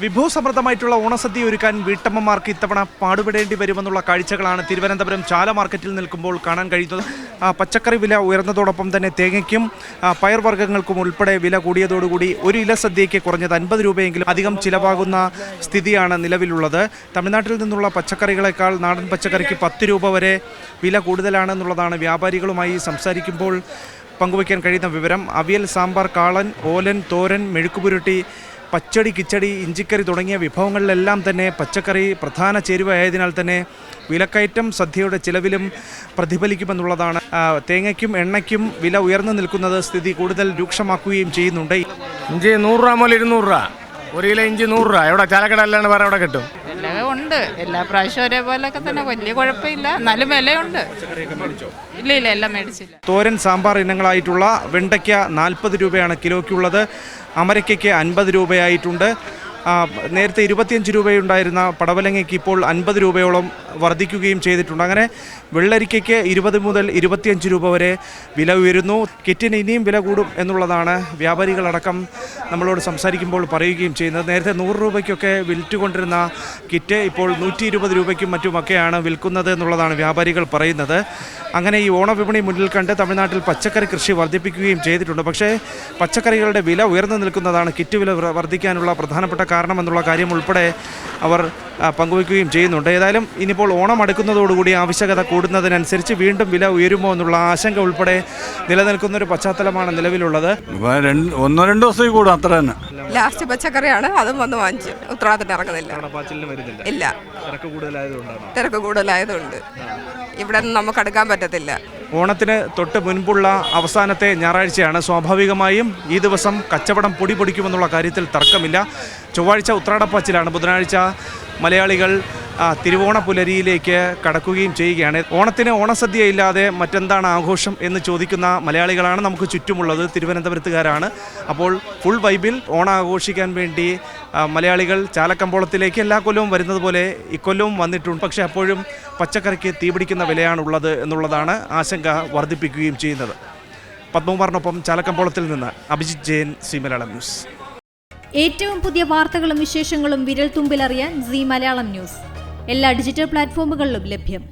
വിഭവസമൃദ്ധമായിട്ടുള്ള ഓണസദ്യ ഒരുക്കാൻ വീട്ടമ്മമാർക്ക് ഇത്തവണ പാടുപെടേണ്ടി വരുമെന്നുള്ള കാഴ്ചകളാണ് തിരുവനന്തപുരം ചാല മാർക്കറ്റിൽ നിൽക്കുമ്പോൾ കാണാൻ കഴിയുന്നത്. പച്ചക്കറി വില ഉയർന്നതോടൊപ്പം തന്നെ തേങ്ങയ്ക്കും പയർവർഗ്ഗങ്ങൾക്കും ഉൾപ്പെടെ വില കൂടിയതോടുകൂടി ഒരു ഇല സദ്യയ്ക്ക് കുറഞ്ഞത് 50 രൂപയെങ്കിലും അധികം ചിലവാകുന്ന സ്ഥിതിയാണ് നിലവിലുള്ളത്. തമിഴ്നാട്ടിൽ നിന്നുള്ള പച്ചക്കറികളെക്കാൾ നാടൻ പച്ചക്കറിക്ക് 10 രൂപ വരെ വില കൂടുതലാണെന്നുള്ളതാണ് വ്യാപാരികളുമായി സംസാരിക്കുമ്പോൾ പങ്കുവയ്ക്കാൻ കഴിയുന്ന വിവരം. അവിയൽ, സാമ്പാർ, കാളൻ, ഓലൻ, തോരൻ, മെഴുക്കുപുരട്ടി, പച്ചടി, കിച്ചടി, ഇഞ്ചിക്കറി തുടങ്ങിയ വിഭവങ്ങളിലെല്ലാം തന്നെ പച്ചക്കറി പ്രധാന ചേരുവയായതിനാൽ തന്നെ വിലക്കയറ്റം സദ്യയുടെ ചിലവിലും പ്രതിഫലിക്കുമെന്നുള്ളതാണ്. തേങ്ങയ്ക്കും എണ്ണയ്ക്കും വില ഉയർന്നു നിൽക്കുന്നത് സ്ഥിതി കൂടുതൽ രൂക്ഷമാക്കുകയും ചെയ്യുന്നുണ്ട്. ഇഞ്ചി 100 രൂപ മുതൽ 200 രൂപ, ഒരു കിലോ ഇഞ്ചി 100 രൂപ. എവിടെ ചാലക്കട അല്ലാണ്ട് വേറെ എവിടെ കിട്ടും? എല്ലാം ഉണ്ട്, എല്ലാ പ്രാവശ്യം ഒരേപോലൊക്കെ തന്നെ, വലിയ കുഴപ്പമില്ല, എന്നാലും വിലയുണ്ട്. ഇല്ല എല്ലാം മേടിച്ചില്ല. തോരൻ, സാമ്പാർ ഇനങ്ങളായിട്ടുള്ള വെണ്ടയ്ക്ക 40 രൂപയാണ് കിലോയ്ക്കുള്ളത്. അമരയ്ക്കയ്ക്ക് 50 രൂപയായിട്ടുണ്ട്. നേരത്തെ 25 രൂപയുണ്ടായിരുന്ന പടവലങ്ങയ്ക്ക് ഇപ്പോൾ 50 രൂപയോളം വർദ്ധിക്കുകയും ചെയ്തിട്ടുണ്ട്. അങ്ങനെ വെള്ളരിക്കയ്ക്ക് 20 മുതൽ 25 രൂപ വരെ വില ഉയരുന്നു. കിറ്റിന് ഇനിയും വില കൂടും എന്നുള്ളതാണ് വ്യാപാരികളടക്കം നമ്മളോട് സംസാരിക്കുമ്പോൾ പറയുകയും ചെയ്യുന്നത്. നേരത്തെ 100 രൂപയ്ക്കൊക്കെ വിൽറ്റുകൊണ്ടിരുന്ന കിറ്റ് ഇപ്പോൾ 120 രൂപയ്ക്കും മറ്റുമൊക്കെയാണ് വിൽക്കുന്നത് എന്നുള്ളതാണ് വ്യാപാരികൾ പറയുന്നത്. അങ്ങനെ ഈ ഓണവിപണി മുന്നിൽ കണ്ട് തമിഴ്നാട്ടിൽ പച്ചക്കറി കൃഷി വർദ്ധിപ്പിക്കുകയും ചെയ്തിട്ടുണ്ട്. പക്ഷേ പച്ചക്കറികളുടെ വില ഉയർന്നു നിൽക്കുന്നതാണ് കിറ്റ് വില വർദ്ധിക്കാനുള്ള പ്രധാനപ്പെട്ട കാരണമെന്നുള്ള കാര്യം ഉൾപ്പെടെ അവർ പങ്കുവയ്ക്കുകയും ചെയ്യുന്നുണ്ട്. ഏതായാലും ഇനിയിപ്പോൾ ഓണം അടുക്കുന്നതോടുകൂടി ആവശ്യകത കൂടുന്നതിനനുസരിച്ച് വീണ്ടും വില ഉയരുമോ എന്നുള്ള ആശങ്ക ഉൾപ്പെടെ നിലനിൽക്കുന്നൊരു പശ്ചാത്തലമാണ് നിലവിലുള്ളത്. 1-2 ദിവസത്തേക്ക് കൂടും, അത്ര തന്നെ. ലാസ്റ്റ് പച്ചക്കറിയാണ്, അതും വന്ന് വാങ്ങിച്ചു. ഉത്രാടത്തിന് ഇറങ്ങുന്നില്ല. ഇല്ല, തിരക്ക് കൂടുതലായതുകൊണ്ട് ഇവിടെ നമുക്ക് അടുക്കാൻ പറ്റത്തില്ല. ഓണത്തിന് തൊട്ട് മുൻപുള്ള അവസാനത്തെ ഞായറാഴ്ചയാണ്. സ്വാഭാവികമായും ഈ ദിവസം കച്ചവടം പൊടിപൊടിക്കുമെന്നുള്ള കാര്യത്തിൽ തർക്കമില്ല. ചൊവ്വാഴ്ച ഉത്രാടപ്പാച്ചിലാണ്. ബുധനാഴ്ച മലയാളികൾ തിരുവോണ പുലരിയിലേക്ക് കടക്കുകയും ചെയ്യുകയാണ്. ഓണത്തിന് ഓണസദ്യ ഇല്ലാതെ മറ്റെന്താണ് ആഘോഷം എന്ന് ചോദിക്കുന്ന മലയാളികളാണ് നമുക്ക് ചുറ്റുമുള്ളത്. തിരുവനന്തപുരത്തുകാരാണ്. അപ്പോൾ ഫുൾ വൈബിൽ ഓണം ആഘോഷിക്കാൻ വേണ്ടി മലയാളികൾ ചാലക്കമ്പോളത്തിലേക്ക് എല്ലാ കൊല്ലവും വരുന്നത് പോലെ ഇക്കൊല്ലവും വന്നിട്ടുണ്ട്. പക്ഷേ അപ്പോഴും പച്ചക്കറിക്ക് തീപിടിക്കുന്ന വിലയാണുള്ളത് എന്നുള്ളതാണ് ആശങ്ക വർദ്ധിപ്പിക്കുകയും ചെയ്യുന്നത്. പത്മകുമാറിനൊപ്പം ചാലക്കമ്പോളത്തിൽ നിന്ന് അഭിജിത്ത് ജയൻ, സി മലയാളം ന്യൂസ്. ഏറ്റവും പുതിയ വാർത്തകളും വിശേഷങ്ങളും വിരൽ തുമ്പിലറിയാൻ സി മലയാളം ന്യൂസ് എല്ലാ ഡിജിറ്റൽ പ്ലാറ്റ്ഫോമുകളിലും ലഭ്യം.